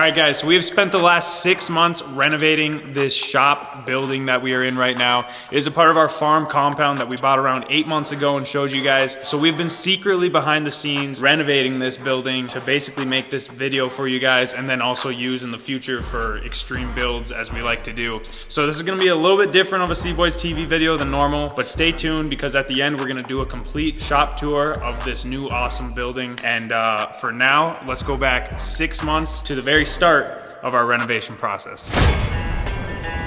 All right guys, so we've spent the last 6 months renovating this shop building that we are in right now. It is a part of our farm compound that we bought around 8 months ago and showed you guys. So we've been secretly behind the scenes renovating this building to basically make this video for you guys and then also use in the future for extreme builds as we like to do. So this is gonna be a little bit different of a Cboystv video than normal, but stay tuned because at the end we're gonna do a complete shop tour of this new awesome building. And for now, let's go back 6 months to the very start of our renovation process.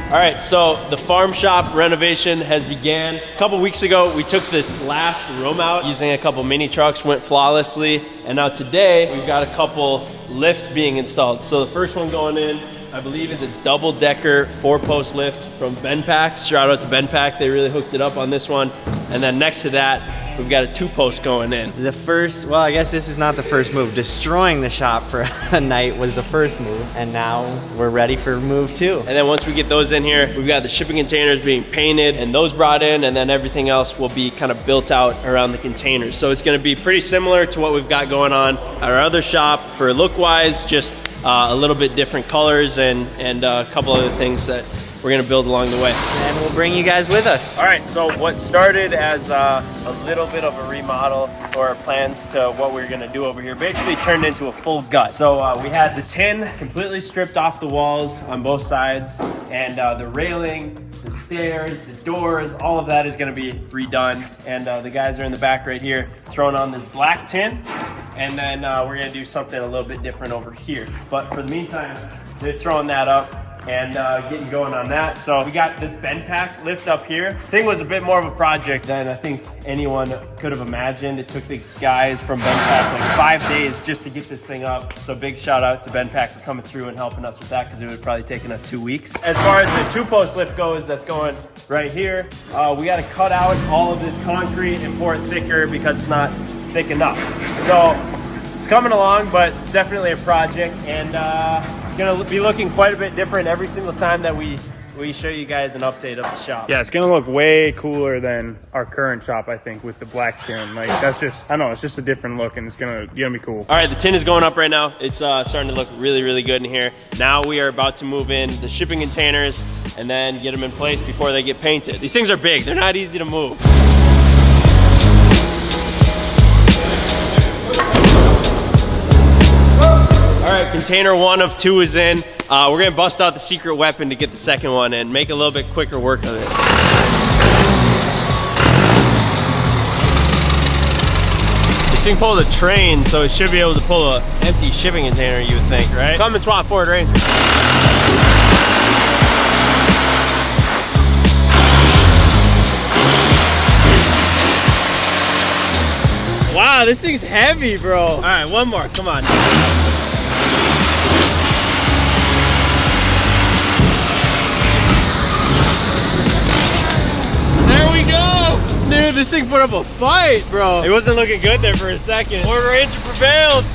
All right, so the farm shop renovation has began. A couple weeks ago, we took this last room out using a couple mini trucks, went flawlessly. And now today, we've got a couple lifts being installed. So the first one going in, I believe, is a double-decker 4-post lift from Benpack. Shout out to Benpack, they really hooked it up on this one. And then next to that, we've got a 2-post going in. The first, well, I guess this is not the first move. Destroying the shop for a night was the first move, and now we're ready for move 2. And then once we get those in here, we've got the shipping containers being painted and those brought in, and then everything else will be kind of built out around the containers. So it's gonna be pretty similar to what we've got going on at our other shop for look-wise, just a little bit different colors and a couple other things that we're gonna build along the way. And we'll bring you guys with us. All right, so what started as a little bit of a remodel or plans to what we were gonna do over here basically turned into a full gut. So we had the tin completely stripped off the walls on both sides, and the railing, the stairs, the doors, all of that is gonna be redone. And the guys are in the back right here throwing on this black tin, and then we're gonna do something a little bit different over here. But for the meantime, they're throwing that up and getting going on that. So we got this Benpack lift up here. Thing was a bit more of a project than I think anyone could have imagined. It took the guys from Benpack like 5 days just to get this thing up. So big shout out to Benpack for coming through and helping us with that, because it would probably taken us 2 weeks. As far as the 2-post lift goes, that's going right here. We got to cut out all of this concrete and pour it thicker because it's not thick enough. So it's coming along, but it's definitely a project, and gonna be looking quite a bit different every single time that we show you guys an update of the shop. Yeah, it's gonna look way cooler than our current shop, I think, with the black tin. Like, that's just, I don't know, it's just a different look, and it's gonna be cool. All right, the tin is going up right now. It's starting to look really, really good in here. Now we are about to move in the shipping containers and then get them in place before they get painted. These things are big, they're not easy to move. All right, container 1 of 2 is in. We're gonna bust out the secret weapon to get the second one and make a little bit quicker work of it. This thing pulls a train, so it should be able to pull an empty shipping container, you would think, right? Come and swap Ford Ranger. Wow, this thing's heavy, bro. All right, one more, come on. There we go! Dude, this thing put up a fight, bro. It wasn't looking good there for a second. Ford Ranger prevailed.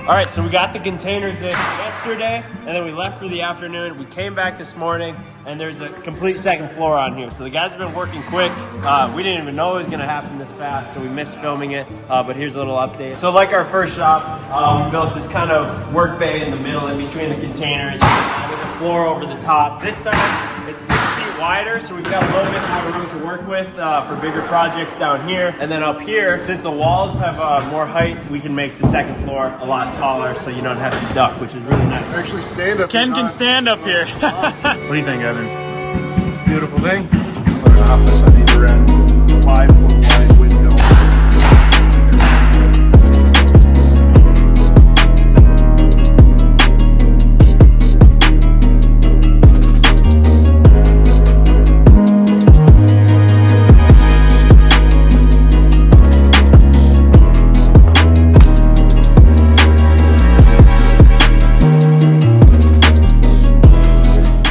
All right, so we got the containers in yesterday, and then we left for the afternoon. We came back this morning, and there's a complete second floor on here. So the guys have been working quick. We didn't even know it was gonna happen this fast, so we missed filming it, but here's a little update. So like our first shop, we built this kind of work bay in the middle in between the containers with a floor over the top. This time, it's 6 feet wider, so we've got a little bit more room to work with for bigger projects down here. And then up here, since the walls have more height, we can make the second floor a lot taller, so you don't have to duck, which is really nice. Actually stand up. Ken can stand up here. What do you think, Evan? Beautiful thing. Put an office on either end. 5-foot wide window.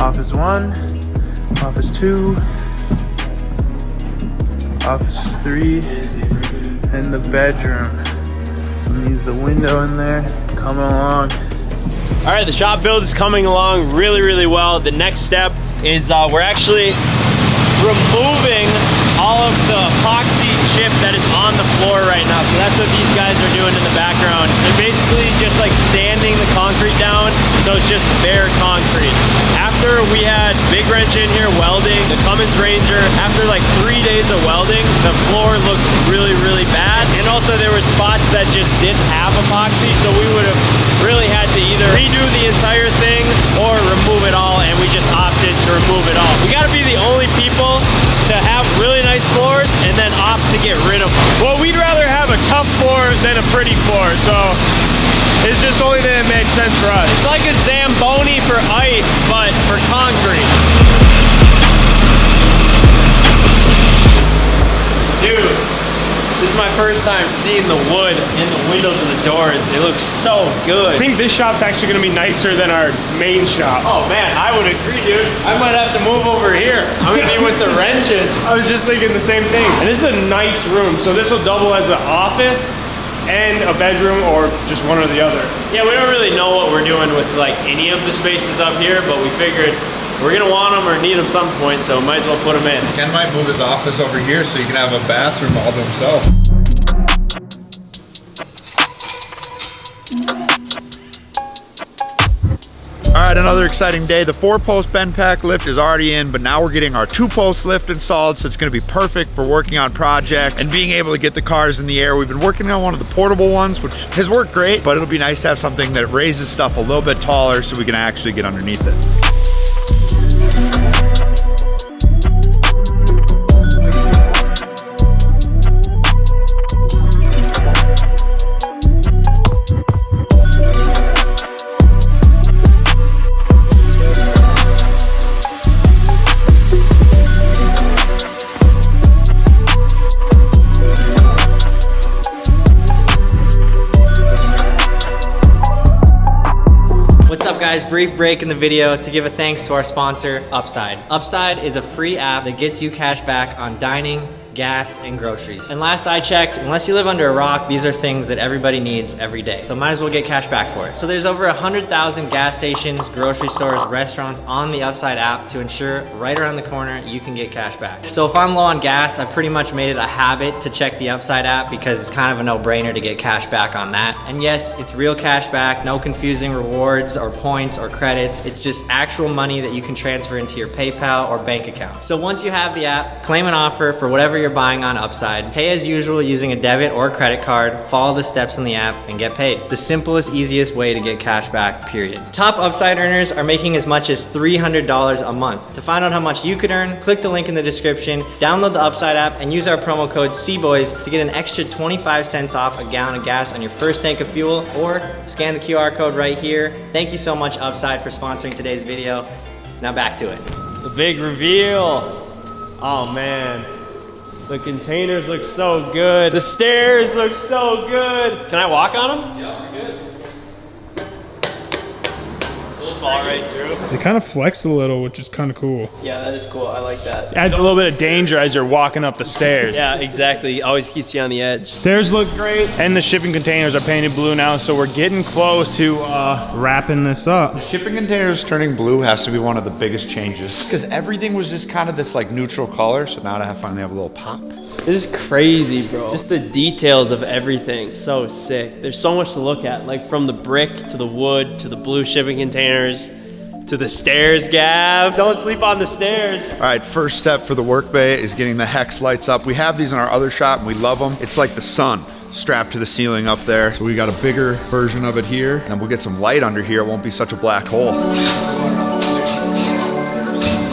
Office 1, office 2, office 3, and the bedroom. So needs the window in there, coming along. All right, the shop build is coming along really, really well. The next step is we're actually removing all that's what these guys are doing in the background. They're basically just like sanding the concrete down, so it's just bare concrete. After we had Big Wrench in here welding, the Cummins Ranger, after like 3 days of welding, the floor looked really, really bad. And also there were spots that just didn't have epoxy, so we would have really had to either redo the entire thing or remove it all, and we just opted to remove it all. We gotta be the only people to have really nice floors and then opt to get rid of them. Well, we'd rather have a tough floor than a pretty floor, so it's just only that it makes sense for us. It's like a Zamboni for ice, but for concrete. Dude, this is my first time seeing the wood in the windows and the doors. It looks so good. I think this shop's actually gonna be nicer than our main shop. Oh man, I would agree, dude. I might have to move over here. I'm gonna be with the wrenches. I was just thinking the same thing. And this is a nice room, so this will double as an office and a bedroom, or just one or the other. Yeah, we don't really know what we're doing with like any of the spaces up here, but we figured we're gonna want them or need them some point, so might as well put them in. Ken might move his office over here so you can have a bathroom all to himself. All right, another exciting day. The 4-post bend pack lift is already in, but now we're getting our 2-post lift installed, so it's gonna be perfect for working on projects and being able to get the cars in the air. We've been working on one of the portable ones, which has worked great, but it'll be nice to have something that raises stuff a little bit taller so we can actually get underneath it. Guys, brief break in the video to give a thanks to our sponsor, Upside. Upside is a free app that gets you cash back on dining, gas, and groceries. And last I checked, unless you live under a rock, these are things that everybody needs every day. So might as well get cash back for it. So there's over 100,000 gas stations, grocery stores, restaurants on the Upside app to ensure right around the corner you can get cash back. So if I'm low on gas, I pretty much made it a habit to check the Upside app because it's kind of a no-brainer to get cash back on that. And yes, it's real cash back, no confusing rewards or points or credits. It's just actual money that you can transfer into your PayPal or bank account. So once you have the app, claim an offer for whatever you're buying on Upside, pay as usual using a debit or credit card, follow the steps in the app, and get paid. The simplest, easiest way to get cash back, period. Top Upside earners are making as much as $300 a month. To find out how much you could earn, click the link in the description, download the Upside app, and use our promo code Cboystv to get an extra 25 cents off a gallon of gas on your first tank of fuel, or scan the QR code right here. Thank you so much, Upside, for sponsoring today's video. Now back to it. The big reveal. Oh man. The containers look so good. The stairs look so good. Can I walk on them? Yeah, you're good. Fall right through. They kind of flex a little, which is kind of cool. Yeah, that is cool. I like that. Adds a little bit of danger as you're walking up the stairs. Yeah, exactly. Always keeps you on the edge. Stairs look great, and the shipping containers are painted blue now, so we're getting close to wrapping this up. Shipping containers turning blue has to be one of the biggest changes because everything was just kind of this like neutral color, so now to finally have a little pop. This is crazy, bro. Just the details of everything. So sick. There's so much to look at, like from the brick to the wood to the blue shipping containers to the stairs, Gav. Don't sleep on the stairs. All right, first step for the work bay is getting the hex lights up. We have these in our other shop and we love them. It's like the sun strapped to the ceiling up there. So we got a bigger version of it here, and we'll get some light under here. It won't be such a black hole.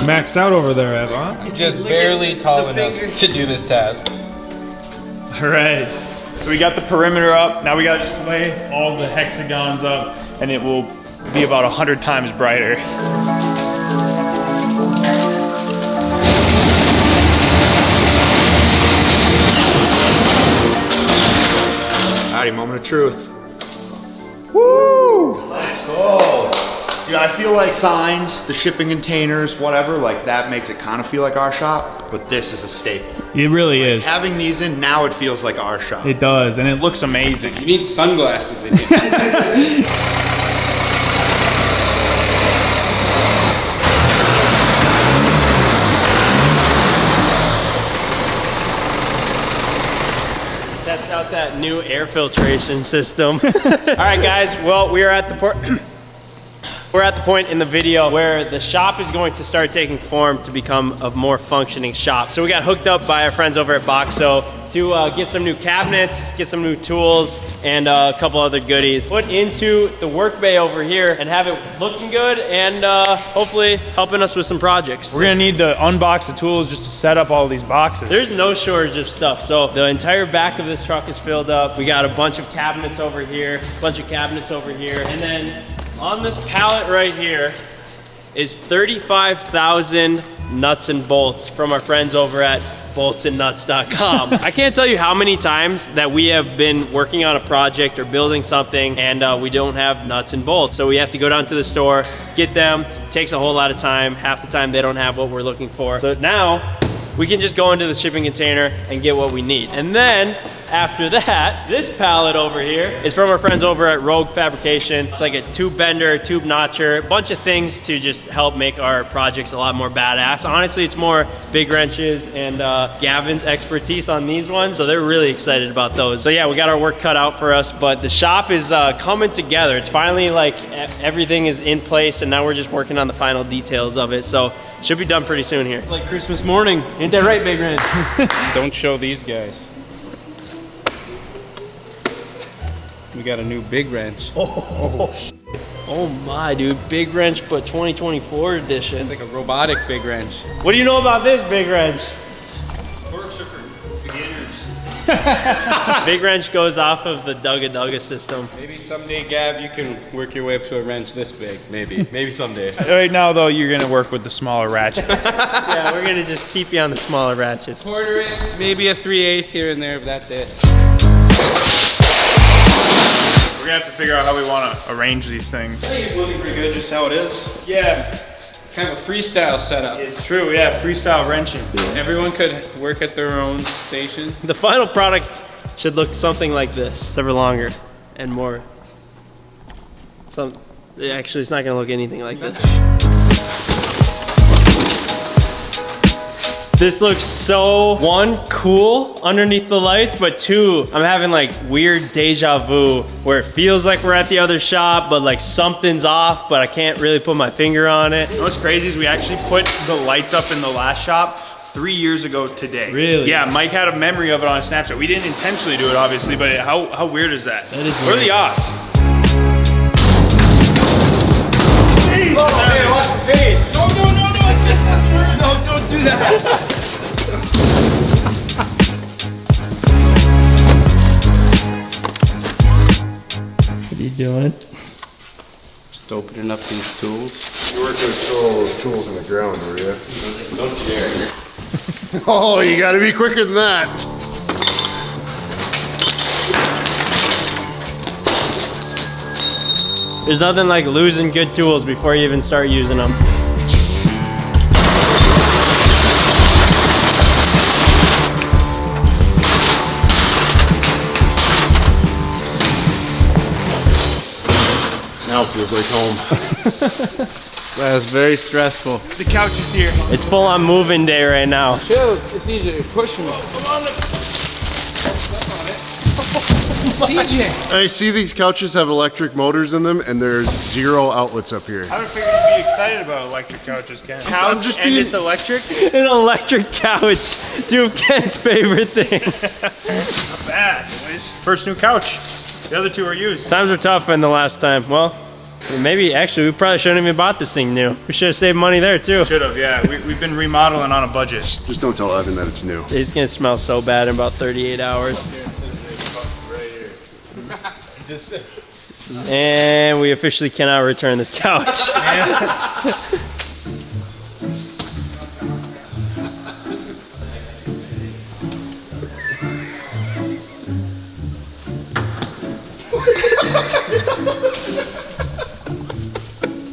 Maxed out over there, Ev, huh? Just barely tall enough to do this task. All right, so we got the perimeter up. Now we gotta just lay all the hexagons up, and it will be about 100 times brighter. Alrighty, moment of truth. Woo! Let's go. Dude, I feel like signs, the shipping containers, whatever, like that makes it kind of feel like our shop, but this is a staple. It really is. Having these in, now it feels like our shop. It does, and it looks amazing. You need sunglasses in here. That's test out that new air filtration system. All right, guys. Well, we are at the port. We're at the point in the video where the shop is going to start taking form to become a more functioning shop. So we got hooked up by our friends over at Boxo to get some new cabinets, get some new tools, and a couple other goodies. Put into the work bay over here and have it looking good and hopefully helping us with some projects. We're gonna need to unbox the tools just to set up all these boxes. There's no shortage of stuff. So the entire back of this truck is filled up. We got a bunch of cabinets over here, a bunch of cabinets over here, and then on this pallet right here is 35,000 nuts and bolts from our friends over at boltsandnuts.com. I can't tell you how many times that we have been working on a project or building something and we don't have nuts and bolts. So we have to go down to the store, get them. It takes a whole lot of time. Half the time they don't have what we're looking for. So now we can just go into the shipping container and get what we need. And then after that, this pallet over here is from our friends over at Rogue Fabrication. It's like a tube bender, tube notcher, a bunch of things to just help make our projects a lot more badass. Honestly, it's more big wrenches and Gavin's expertise on these ones, so they're really excited about those. So yeah, we got our work cut out for us, but the shop is coming together. It's finally like everything is in place, and now we're just working on the final details of it. So should be done pretty soon here. Like Christmas morning. Ain't that right, Big Ren? Don't show these guys. We got a new big wrench. Oh my, dude. Big wrench, but 2024 edition. It's like a robotic big wrench. What do you know about this big wrench? Works are for beginners. Big wrench goes off of the Dugga Dugga system. Maybe someday, Gab, you can work your way up to a wrench this big. Maybe someday. Right now, though, you're gonna work with the smaller ratchet. Yeah, we're gonna just keep you on the smaller ratchets. Quarter inch, maybe a 3/8 here and there, but that's it. We're gonna have to figure out how we want to arrange these things. I think it's looking pretty good just how it is. Yeah, Kind of a freestyle setup. it's true. Yeah, freestyle wrenching. Everyone could work at their own station. The final product should look something like this, except for longer and more. Actually, it's not gonna look anything like this. This looks so, one, cool underneath the lights, but two, I'm having like weird deja vu where it feels like we're at the other shop, but like something's off, but I can't really put my finger on it. You know what's crazy is we actually put the lights up in the last shop 3 years ago today. Really? Yeah, Mike had a memory of it on Snapchat. We didn't intentionally do it, obviously, but how weird is that? That is What are weird. the odds? Oh, hey, watch the fade. No, don't do that. What are you doing? Just opening up these tools. You weren't gonna throw all those tools in the ground, were you? Don't dare. Oh, you gotta be quicker than that. There's nothing like losing good tools before you even start using them. Now it feels like home. That was very stressful. The couch is here. It's full on moving day right now. Chill, it's easy to push me. CJ! I see these couches have electric motors in them, and there's 0 outlets up here. I would figure you'd be excited about electric couches, Ken. I'm just and being- it's electric? An electric couch, two of Ken's favorite things. Not bad, boys. First new couch. The other two are used. Times were tougher than the last time. Well, maybe actually we probably shouldn't have even bought this thing new. We should have saved money there too. Should have, yeah. We've been remodeling on a budget. Just don't tell Evan that it's new. It's gonna smell so bad in about 38 hours. And we officially cannot return this couch.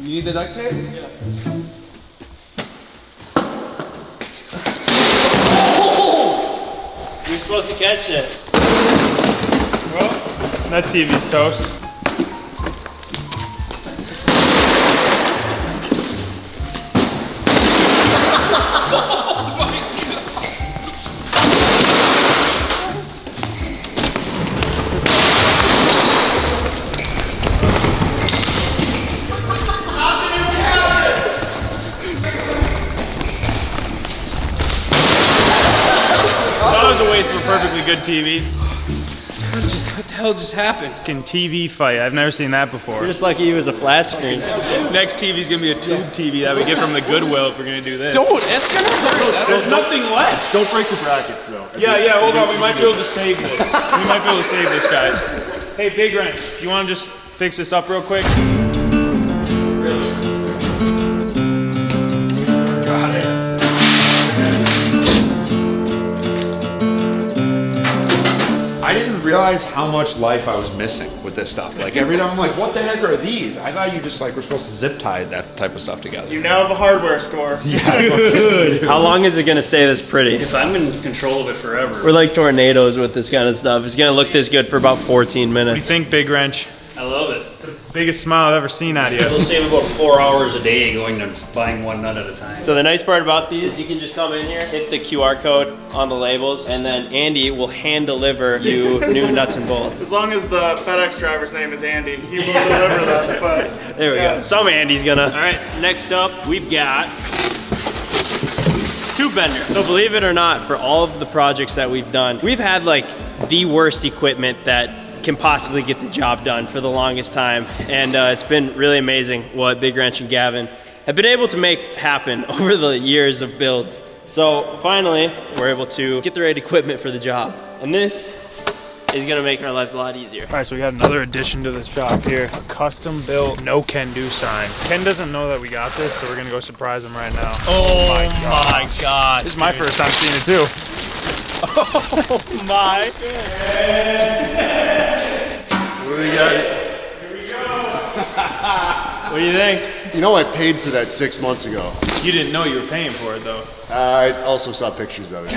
You need the duct tape? You're supposed to catch it. Well, that TV's toast. perfectly good TV. What the hell just happened? Fucking TV fight. I've never seen that before. You're just lucky he was a flat screen. Next TV's gonna be a tube TV that we get from the Goodwill if we're gonna do this. Don't, that's gonna hurt. There's nothing left. Don't break the brackets though. Yeah, hold on. We might be able to save this. We might be able to save this, guys. Hey, Big Wrench, you wanna just fix this up real quick? Got it. I didn't realize how much life I was missing with this stuff. Like every time I'm like, what the heck are these? I thought you just like were supposed to zip tie that type of stuff together. You now have a hardware store. Dude, how long is it gonna stay this pretty? If I'm in control of it forever. We're like tornadoes with this kind of stuff. It's gonna look this good for about 14 What do you minutes. think, Big Wrench? I love it. It's the biggest smile I've ever seen out of you. We'll save about 4 hours a day going to buying one nut at a time. So the nice part about these, you can just come in here, hit the QR code on the labels, and then Andy will hand deliver you new nuts and bolts. As long as the FedEx driver's name is Andy, he will deliver that. But There we go. Some Andy's gonna. All right, next up, we've got tube bender. So believe it or not, for all of the projects that we've done, we've had like the worst equipment that can possibly get the job done for the longest time. And it's been really amazing what Big Wrench and Gavin have been able to make happen over the years of builds. So finally, we're able to get the right equipment for the job. And this is gonna make our lives a lot easier. All right, so we got another addition to the shop here. A custom built no can do sign. Ken doesn't know that we got this, so we're gonna go surprise him right now. Oh my God. This is my first time seeing it too. Oh my. what do we got? What do you think? You know I paid for that 6 months ago. You didn't know you were paying for it though. I also saw pictures of it.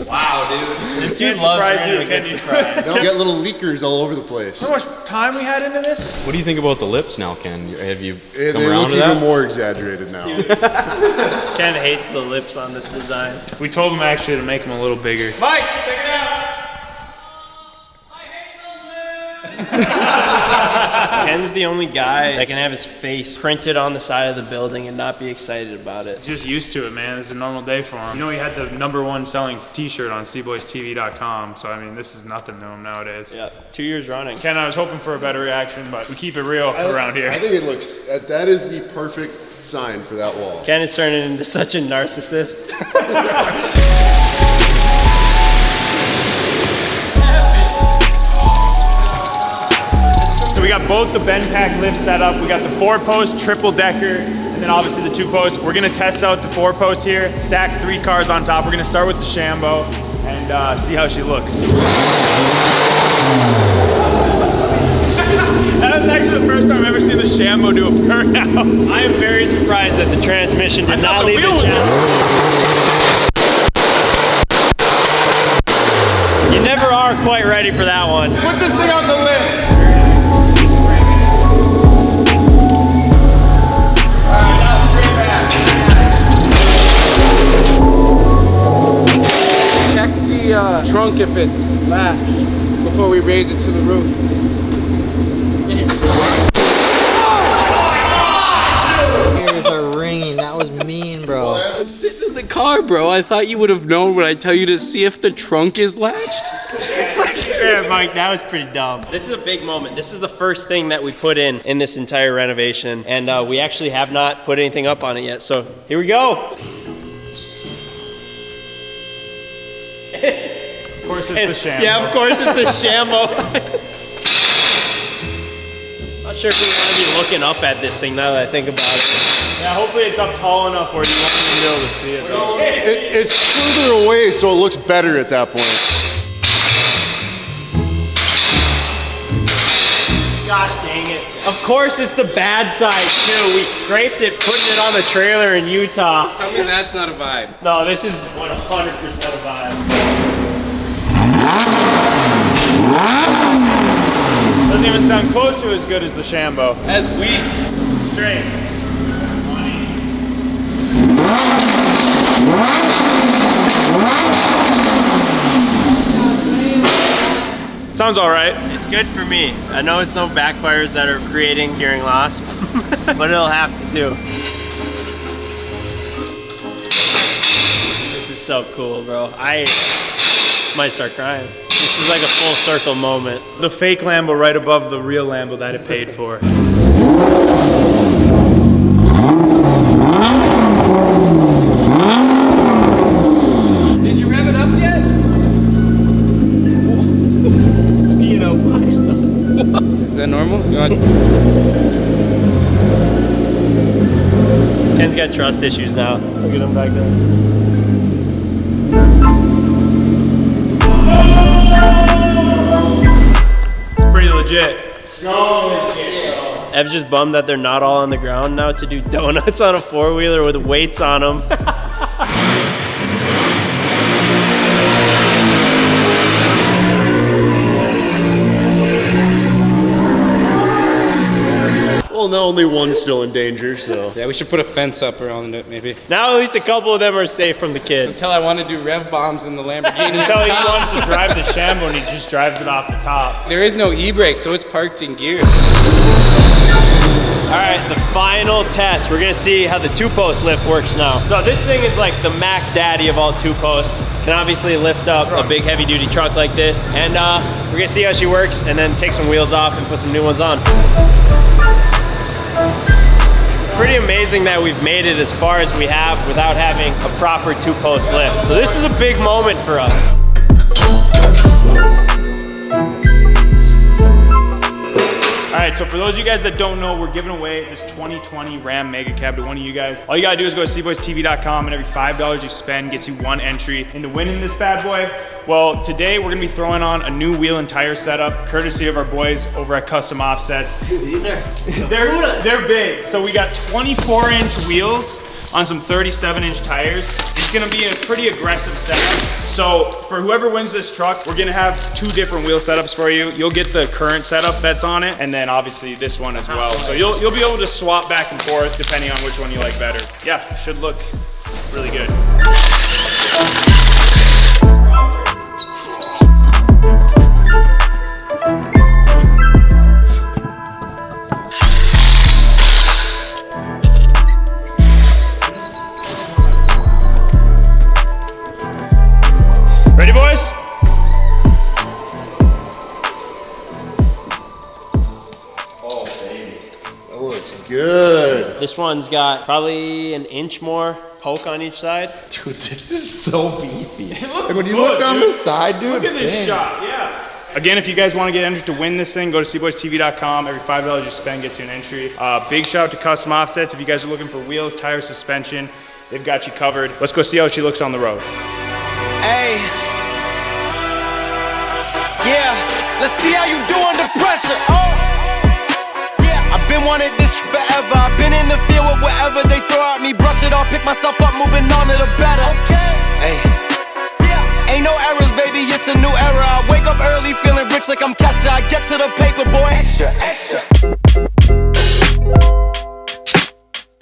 Wow, dude. This dude Can't loves surprise random you, good can you? surprise. Don't get little leakers all over the place. How much time we had into this? What do you think about the lips now, Ken? Have you They come look around to even that? more exaggerated now. Ken hates the lips on this design. We told him actually to make them a little bigger. Mike, check it out. Ken's the only guy that can have his face printed on the side of the building and not be excited about it. He's just used to it, man. It's a normal day for him. You know, he had the #1 selling t-shirt on Cboystv.com, so I mean, this is nothing to him nowadays. Yeah, 2 years running. Ken, I was hoping for a better reaction, but we keep it real around here. I think it looks, that is the perfect sign for that wall. Ken is turning into such a narcissist. So we got both the bend pack lifts set up. We got the 4-post triple decker, and then obviously the 2-post. We're gonna test out the 4-post here, stack 3 cars on top. We're gonna start with the Shambo and see how she looks. That was actually the first time I've ever seen the Shambo do a burnout. I am very surprised that the transmission did not leave the channel. You never are quite ready for that one. Put this thing on the lift. Check the trunk if it's latched before we raise it to the roof. Ears are ringing. That was mean, bro. I'm sitting in the car, bro. I thought you would have known when I tell you to see if the trunk is latched. Yeah, Mike, that was pretty dumb. This is a big moment. This is the first thing that we put in this entire renovation, and we actually have not put anything up on it yet. So here we go. Of course it's the Shambo. Yeah, of course it's the Shambo. Not sure if we want to be looking up at this thing now that I think about it. Yeah, hopefully it's up tall enough where you won't even be able to see it though. It's further away, so it looks better at that point. Gosh dang it. Of course it's the bad side too. We scraped it, putting it on the trailer in Utah. I mean, that's not a vibe. No, this is 100% a vibe. Doesn't even sound close to as good as the Shambo. That's weak. Straight. Sounds all right. It's good for me. I know it's no backfires that are creating hearing loss, but it'll have to do. This is so cool, bro. I might start crying. This is like a full circle moment. The fake Lambo right above the real Lambo that it paid for. Did you rev it up yet? You know, box stuff. Is that normal? Ken's got trust issues now. Look at him back there. Pretty legit. Ev's just bummed that they're not all on the ground now to do donuts on a four-wheeler with weights on them. Well, no, only one's still in danger, so. Yeah, we should put a fence up around it, maybe. Now at least a couple of them are safe from the kid. Until I want to do rev bombs in the Lamborghini. Until he wants to drive the Shambo and he just drives it off the top. There is no e-brake, so it's parked in gear. All right, the final test. We're gonna see how the two-post lift works now. So this thing is like the Mac Daddy of all two-posts. Can obviously lift up a big heavy-duty truck like this. And we're gonna see how she works and then take some wheels off and put some new ones on. Pretty amazing that we've made it as far as we have without having a proper two-post lift. So this is a big moment for us. All right, so for those of you guys that don't know, we're giving away this 2020 Ram Mega Cab to one of you guys. All you gotta do is go to Cboystv.com, and every $5 you spend gets you one entry into winning this bad boy. Well, today we're gonna be throwing on a new wheel and tire setup, courtesy of our boys over at Custom Offsets. Dude, these are they're big. So we got 24-inch wheels on some 37-inch tires. It's gonna be a pretty aggressive setup. So for whoever wins this truck, we're gonna have two different wheel setups for you. You'll get the current setup that's on it, and then obviously this one as well. So you'll be able to swap back and forth depending on which one you like better. Yeah, should look really good. Ready, boys? Oh, baby. That looks good. This one's got probably an inch more poke on each side. Dude, this is so beefy. It looks When you good, look down dude. the side, dude. Look at this dang. shot, yeah. Again, if you guys want to get entered to win this thing, go to Cboystv.com. Every $5 you spend gets you an entry. Big shout out to Custom Offsets. If you guys are looking for wheels, tires, suspension, they've got you covered. Let's go see how she looks on the road. Hey, yeah, let's see how you do under pressure. Oh, yeah, I've been wanting this forever. I've been in the field with whatever they throw at me. Brush it off, pick myself up, moving on to the better. Okay, hey, yeah, ain't no errors, baby, it's a new era. I wake up early, feeling rich like I'm Kesha. I get to the paper, boy. Extra, extra.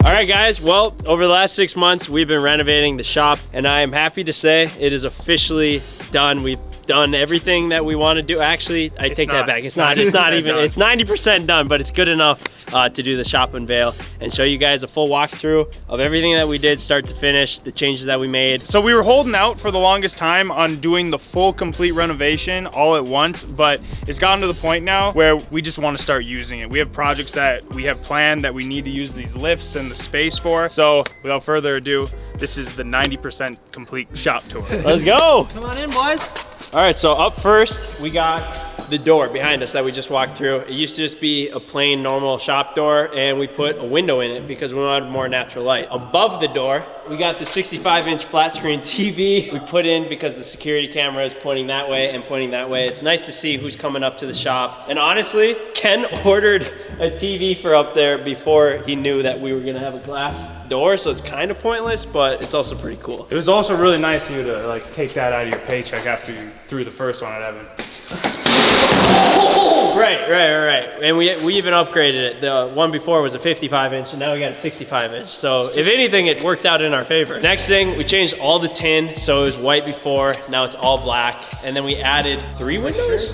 All right, guys, well, over the last 6 months, we've been renovating the shop, and I am happy to say it is officially done. We've done everything that we want to do. Actually, I take that back. It's not even, it's 90% done, but it's good enough to do the shop unveil and show you guys a full walkthrough of everything that we did start to finish, the changes that we made. So we were holding out for the longest time on doing the full complete renovation all at once, but it's gotten to the point now where we just want to start using it. We have projects that we have planned that we need to use these lifts and the space for. So without further ado, this is the 90% complete shop tour. Let's go. Come on in, boys. All right, so up first, we got the door behind us that we just walked through. It used to just be a plain normal shop door, and we put a window in it because we wanted more natural light. Above the door, we got the 65-inch flat screen TV we put in because the security camera is pointing that way and pointing that way. It's nice to see who's coming up to the shop. And honestly, Ken ordered a TV for up there before he knew that we were gonna have a glass door, so it's kind of pointless, but it's also pretty cool. It was also really nice of you to like take that out of your paycheck after you threw the first one at Evan. Right. And we even upgraded it. The one before was a 55 inch and now we got a 65 inch. So if anything, it worked out in our favor. Next thing, we changed all the tin. So it was white before, now it's all black. And then we added 3 windows?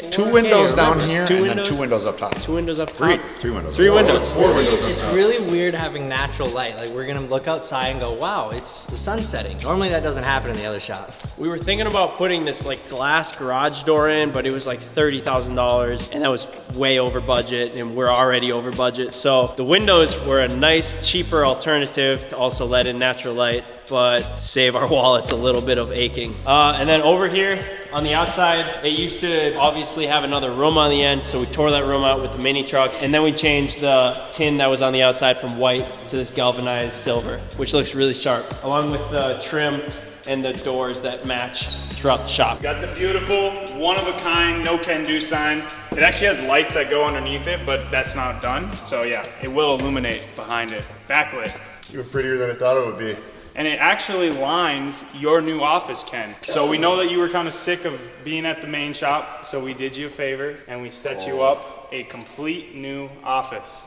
Two windows down here, Two and windows? then 2 windows up top. 2 windows up top? Three windows. 3 windows. 4 windows up It's top. really weird having natural light. Like we're gonna look outside and go, wow, it's the sun setting. Normally that doesn't happen in the other shop. We were thinking about putting this like glass garage door in, but it was like $30,000 and that was way over budget and we're already over budget. So the windows were a nice, cheaper alternative to also let in natural light, but save our wallets a little bit of aching. And then over here on the outside, it used to obviously have another room on the end, so we tore that room out with the mini trucks, and then we changed the tin that was on the outside from white to this galvanized silver, which looks really sharp, along with the trim and the doors that match throughout the shop. Got the beautiful, one-of-a-kind, no can-do sign. It actually has lights that go underneath it, but that's not done. So yeah, it will illuminate behind it. Backlit. Even prettier than I thought it would be. And it actually lines your new office, Ken. So we know that you were kind of sick of being at the main shop, so we did you a favor and we set you up a complete new office.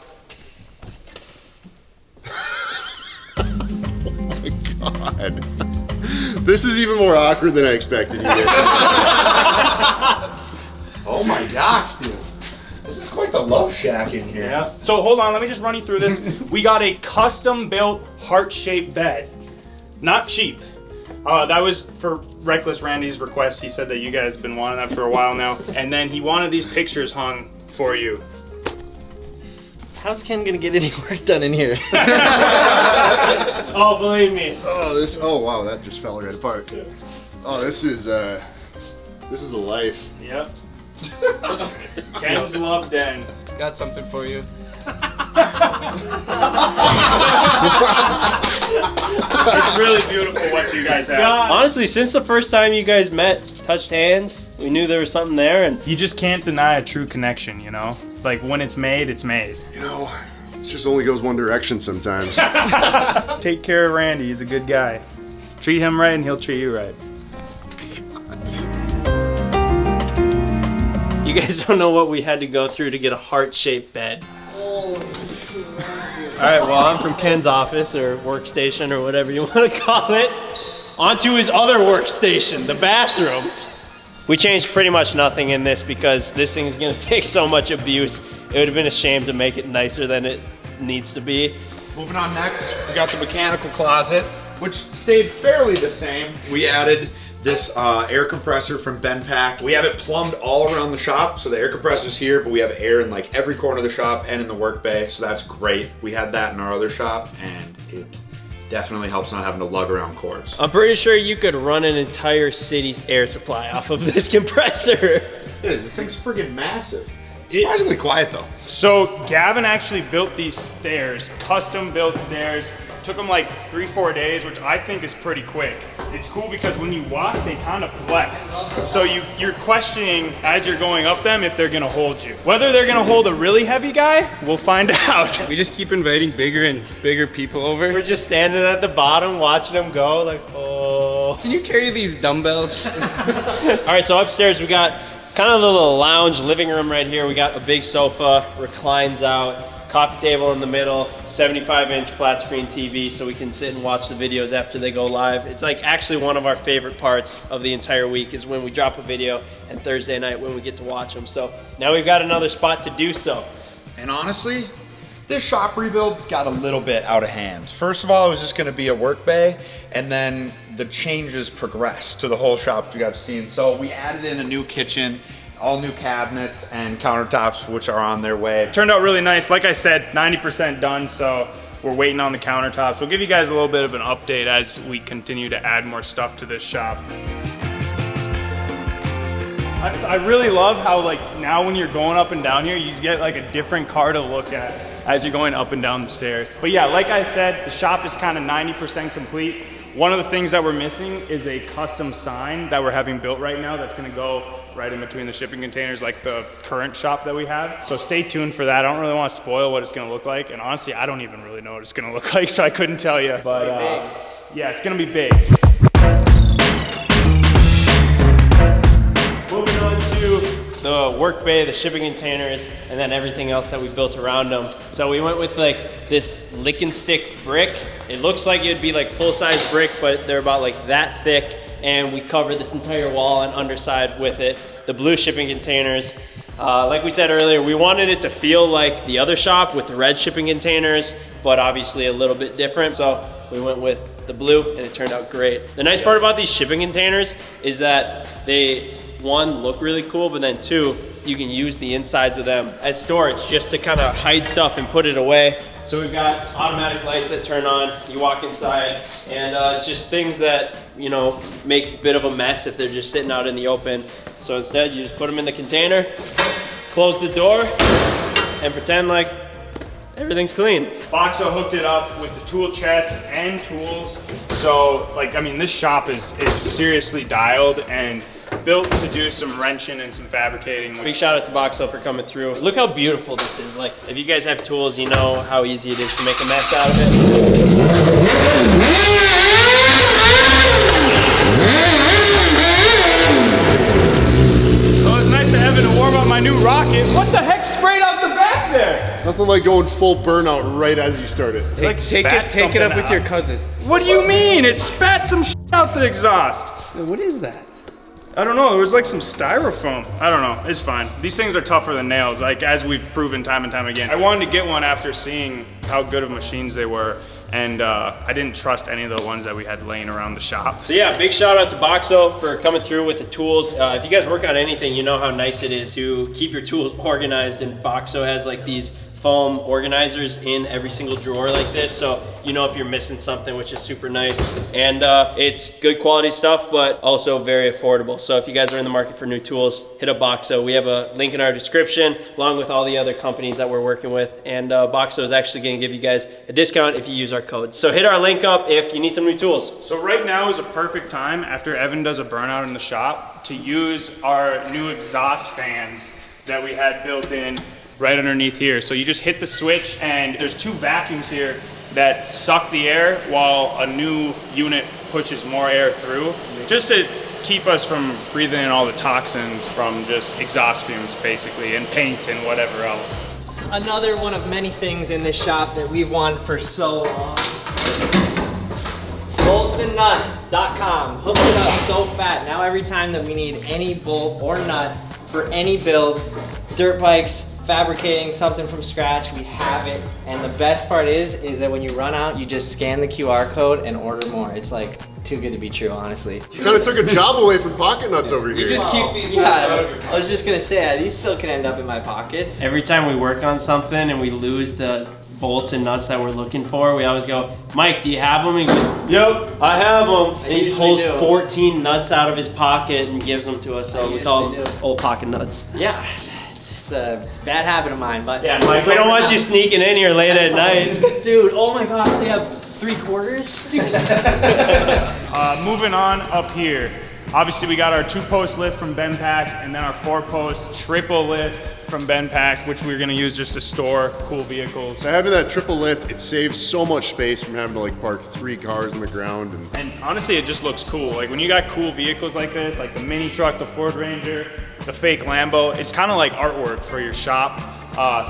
Oh my God. This is even more awkward than I expected you guys. Oh my gosh, dude. This is quite the love shack in here. Yeah. So hold on, let me just run you through this. We got a custom-built heart-shaped bed. Not cheap. That was for Reckless Randy's request. He said that you guys have been wanting that for a while now. And then he wanted these pictures hung for you. How's Ken gonna get any work done in here? Oh, believe me. Oh wow, that just fell right apart. Oh, this is the life. Yep. Ken's love den. Got something for you. It's really beautiful what you guys have. Honestly, since the first time you guys met, touched hands, we knew there was something there, and You just can't deny a true connection, you know? Like when it's made, it's made. You know, it just only goes one direction sometimes. Take care of Randy, he's a good guy. Treat him right and he'll treat you right. you guys don't know what we had to go through to get a heart-shaped bed. All right, well, I'm from Ken's office or workstation or whatever you want to call it, onto his other workstation, the bathroom. We changed pretty much nothing in this because this thing is gonna take so much abuse. It would have been a shame to make it nicer than it needs to be. Moving on next, we got the mechanical closet, which stayed fairly the same. We added this air compressor from Benpack. We have it plumbed all around the shop, so the air compressor's here, but we have air in like every corner of the shop and in the work bay, so that's great. We had that in our other shop, and it definitely helps not having to lug around cords. I'm pretty sure you could run an entire city's air supply off of this compressor. Dude, the thing's friggin' massive. Surprisingly quiet though. So Gavin actually built these stairs, custom built stairs. Took them like 3-4 days, which I think is pretty quick. It's cool because when you walk, they kind of flex. So you're questioning as you're going up them if they're gonna hold you. Whether they're gonna hold a really heavy guy, we'll find out. We just keep inviting bigger and bigger people over. We're just standing at the bottom watching them go like, oh. Can you carry these dumbbells? All right, so upstairs we got kind of a little lounge living room right here. We got a big sofa, reclines out, coffee table in the middle, 75-inch flat screen TV so we can sit and watch the videos after they go live. It's like actually one of our favorite parts of the entire week is when we drop a video and Thursday night when we get to watch them. So now we've got another spot to do so. And honestly, this shop rebuild got a little bit out of hand. First of all, it was just gonna be a work bay, and then the changes progressed to the whole shop you guys have seen. So we added in a new kitchen, all new cabinets and countertops, which are on their way. Turned out really nice. Like I said, 90% done, so we're waiting on the countertops. We'll give you guys a little bit of an update as we continue to add more stuff to this shop. I really love how like now when you're going up and down here, you get like a different car to look at as you're going up and down the stairs. But yeah, like I said, the shop is kind of 90% complete. One of the things that we're missing is a custom sign that we're having built right now that's gonna go right in between the shipping containers like the current shop that we have. So stay tuned for that. I don't really want to spoil what it's gonna look like. And honestly, I don't even really know what it's gonna look like, so I couldn't tell you. But yeah, it's gonna be big. Moving on to the the work bay, the shipping containers, and then everything else that we built around them. So we went with like this lick and stick brick. It looks like it'd be like full-size brick, but they're about like that thick. And we covered this entire wall and underside with it. The blue shipping containers. Like we said earlier, we wanted it to feel like the other shop with the red shipping containers, but obviously a little bit different. So we went with the blue and it turned out great. The nice part about these shipping containers is that they, one, look really cool, but then two, you can use the insides of them as storage just to kind of hide stuff and put it away. So we've got automatic lights that turn on, you walk inside, and it's just things that, you know, make a bit of a mess if they're just sitting out in the open. So instead, you just put them in the container, close the door, and pretend like everything's clean. Boxo hooked it up with the tool chest and tools. So, like, I mean, this shop is seriously dialed and built to do some wrenching and some fabricating. Big shout out to Boxo for coming through. Look how beautiful this is. Like, if you guys have tools, you know how easy it is to make a mess out of it. Oh, it's nice to have it to warm up my new rocket. What the heck sprayed out the back there? Nothing like going full burnout right as you start it. Like Take it up with your cousin. What do you mean? It spat some shit out the exhaust. What is that? I don't know, it was like some styrofoam. I don't know, it's fine. These things are tougher than nails, like as we've proven time and time again. I wanted to get one after seeing how good of machines they were, and I didn't trust any of the ones that we had laying around the shop. So yeah, big shout out to Boxo for coming through with the tools. If you guys work on anything, you know how nice it is to keep your tools organized, and Boxo has like these foam organizers in every single drawer like this, so you know if you're missing something, which is super nice. And it's good quality stuff, but also very affordable. So if you guys are in the market for new tools, hit up Boxo. We have a link in our description along with all the other companies that we're working with, and Boxo is actually going to give you guys a discount if you use our code. So hit our link up if you need some new tools. So right now is a perfect time after Evan does a burnout in the shop to use our new exhaust fans that we had built in right underneath here. So you just hit the switch and there's two vacuums here that suck the air while a new unit pushes more air through, just to keep us from breathing in all the toxins from just exhaust fumes basically, and paint and whatever else. Another one of many things in this shop that we've wanted for so long. Boltsandnuts.com. Hooked it up so fat. Now every time that we need any bolt or nut for any build, dirt bikes, fabricating something from scratch, we have it. And the best part is that when you run out, you just scan the QR code and order more. It's like too good to be true, honestly. You kind of took a job away from pocket nuts over here. You just keep these nuts out of your pocket. I was just gonna say, these still can end up in my pockets. Every time we work on something and we lose the bolts and nuts that we're looking for, we always go, Mike, do you have them? And he goes, yep, I have them. And he pulls 14 nuts out of his pocket and gives them to us. So we call them old pocket nuts. Yeah. It's a bad habit of mine, but yeah, Mike, we don't want you sneaking in here late at night. Dude, oh my gosh, they have 3/4. Moving on up here. Obviously we got our 2-post lift from BenPack, and then our 4-post triple lift from BenPack, which we're gonna use just to store cool vehicles. So having that triple lift, it saves so much space from having to like park 3 cars on the ground. And honestly, it just looks cool. Like when you got cool vehicles like this, like the mini truck, the Ford Ranger, the fake Lambo, it's kind of like artwork for your shop.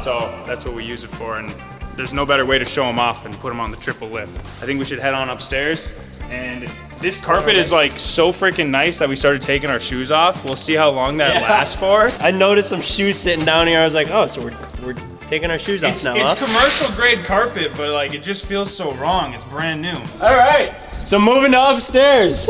So that's what we use it for. And there's no better way to show them off than put them on the triple lift. I think we should head on upstairs. And this carpet is like so freaking nice that we started taking our shoes off. We'll see how long that lasts for. I noticed some shoes sitting down here. I was like, oh, so we're taking our shoes off now, It's commercial grade carpet, but like it just feels so wrong. It's brand new. All right, so moving to upstairs.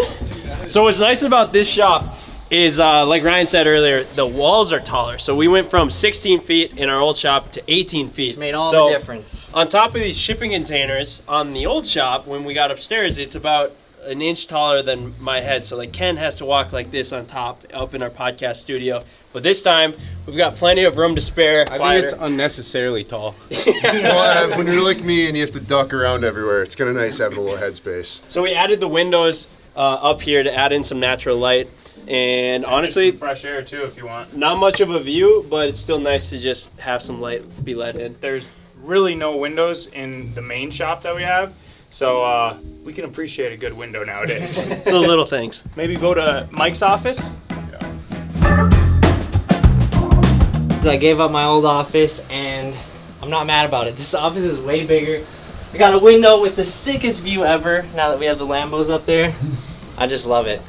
So what's nice about this shop is, like Ryan said earlier, the walls are taller. So we went from 16 feet in our old shop to 18 feet. It's made all the difference. On top of these shipping containers, on the old shop, when we got upstairs, it's about an inch taller than my head. So like Ken has to walk like this on top up in our podcast studio. But this time, we've got plenty of room to spare. I think it's unnecessarily tall. Well, when you're like me and you have to duck around everywhere, it's kind of nice having a little headspace. So we added the windows up here to add in some natural light. And honestly, some fresh air too if you want. Not much of a view, but it's still nice to just have some light be let in. There's really no windows in the main shop that we have, so we can appreciate a good window nowadays. It's the little things. Maybe go to Mike's office. because I gave up my old office and I'm not mad about it. This office is way bigger. I got a window with the sickest view ever now that we have the Lambos up there. I just love it.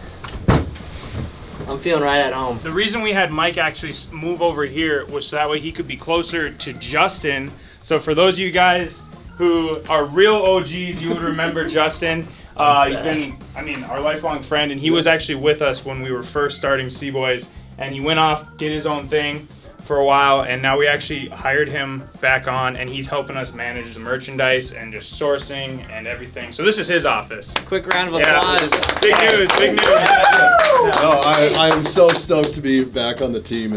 I'm feeling right at home. The reason we had Mike actually move over here was so that way he could be closer to Justin. So for those of you guys who are real OGs, you would remember Justin. He's been, I mean, our lifelong friend, and he was actually with us when we were first starting Cboys, and he went off, did his own thing for a while, and now we actually hired him back on, and he's helping us manage the merchandise and just sourcing and everything. So this is his office. Quick round of applause. Big news, big news. No, I am so stoked to be back on the team.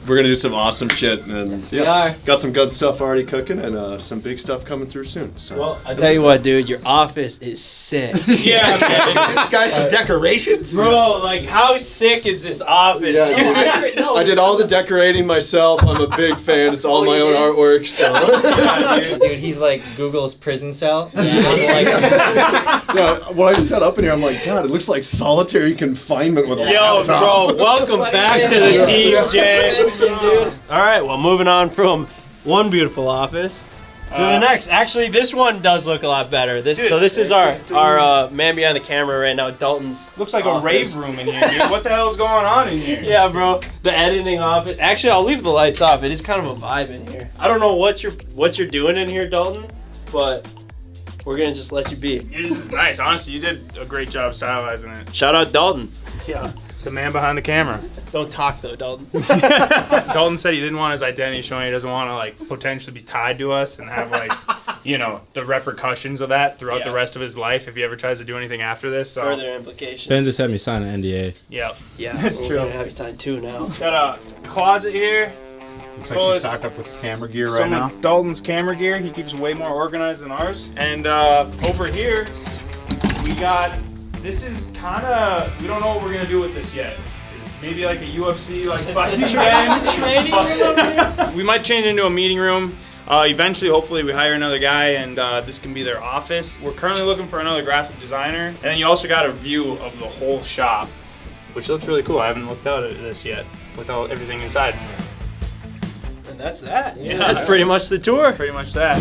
We're gonna do some awesome shit, and We are. got some good stuff already cooking, and some big stuff coming through soon. So. Well, I tell you what, dude, your office is sick. Yeah, man. Guys, some decorations. Bro, like, how sick is this office? Yeah, I did all the decorating myself. I'm a big fan. It's all my own artwork. So. Dude, he's like Google's prison cell. Yeah, when I set up in here, I'm like, God, it looks like solitary confinement with a Yo, laptop. bro, welcome back to the team, Jay. All right, well, moving on from one beautiful office to the next. Actually, this one does look a lot better. This is our man behind the camera right now, Dalton's. Looks like office. a rave room in here, dude. What the hell's going on in here? Yeah, bro, the editing office. Actually, I'll leave the lights off. It is kind of a vibe in here. I don't know what you're doing in here, Dalton, but we're gonna just let you be. This is nice. Honestly, you did a great job stylizing it. Shout out Dalton. Yeah. The man behind the camera. Don't talk though, Dalton. Dalton said he didn't want his identity showing. He doesn't want to like potentially be tied to us and have like, you know, the repercussions of that throughout the rest of his life if he ever tries to do anything after this. So. Further implications. Ben just had me sign an NDA. Yep. Yeah, that's we're true. gonna have you tied too now. Got a closet here. Looks like she's stocked up with camera gear right now. Dalton's camera gear. He keeps way more organized than ours. And over here, we got. This is kind of. We don't know what we're gonna do with this yet. Maybe like a UFC like fighting game. We might change it into a meeting room. Eventually, hopefully, we hire another guy and this can be their office. We're currently looking for another graphic designer. And then you also got a view of the whole shop, which looks really cool. I haven't looked out at this yet without everything inside. And that's that. Yeah, that's pretty much the tour. Pretty much that.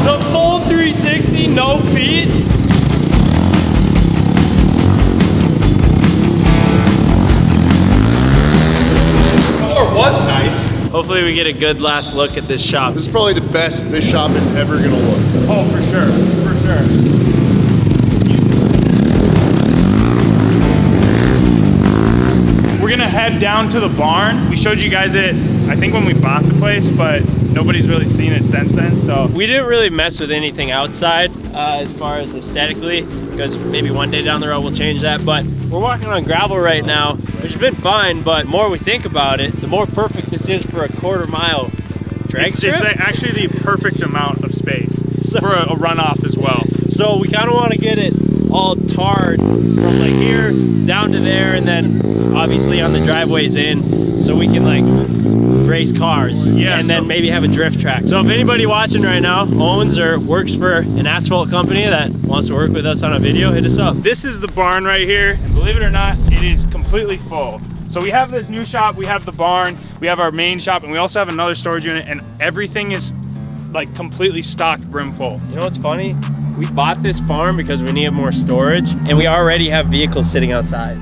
The full 360, no feet. Was nice. Hopefully we get a good last look at this shop. This is probably the best this shop is ever gonna look. Oh, for sure, for sure. We're gonna head down to the barn. We showed you guys it, I think when we bought the place, but nobody's really seen it since then, so. We didn't really mess with anything outside as far as aesthetically, because maybe one day down the road we'll change that, but we're walking on gravel right now, which has been fine, but the more we think about it, the more perfect this is for a quarter-mile drag strip. It's actually the perfect amount of space for a runoff as well. So we kind of want to get it all tarred from like here down to there, and then obviously on the driveways in, so we can like race cars, and then maybe have a drift track. So if anybody watching right now owns or works for an asphalt company that wants to work with us on a video, hit us up. This is the barn right here, and believe it or not, it is completely full. So we have this new shop, we have the barn, we have our main shop, and we also have another storage unit, and everything is like completely stocked brim full. You know what's funny? We bought this farm because we needed more storage, and we already have vehicles sitting outside.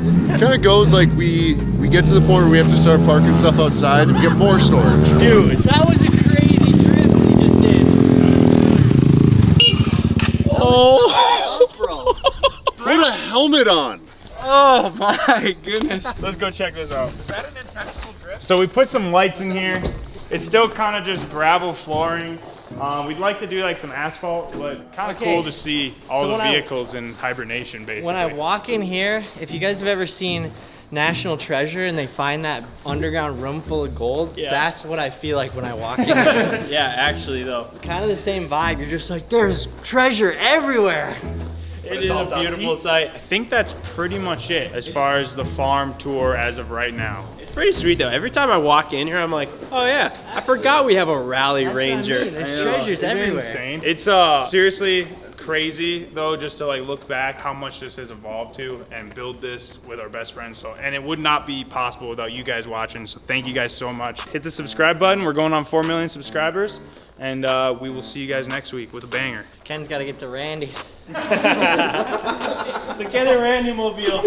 It kind of goes like we get to the point where we have to start parking stuff outside and we get more storage. Dude, that was a crazy drift we just did. Oh, bro. Put a helmet on. Oh my goodness. Let's go check this out. Is that an intentional drift? So we put some lights in here. It's still kind of just gravel flooring. We'd like to do like some asphalt, but kind of cool to see all the vehicles in hibernation, basically. When I walk in here, if you guys have ever seen National Treasure and they find that underground room full of gold, that's what I feel like when I walk in here. Yeah, actually though. Kind of the same vibe. You're just like, there's treasure everywhere. It is a beautiful sight. I think that's pretty much it as far as the farm tour as of right now. It's pretty sweet though. Every time I walk in here, I'm like, oh yeah, I forgot we have a Rally Ranger. There's treasures everywhere. Insane. It's seriously crazy though, just to like look back how much this has evolved to and build this with our best friends. So, and it would not be possible without you guys watching. So thank you guys so much. Hit the subscribe button. We're going on 4 million subscribers, and we will see you guys next week with a banger. Ken's got to get to Randy. The Ken and Randy mobile.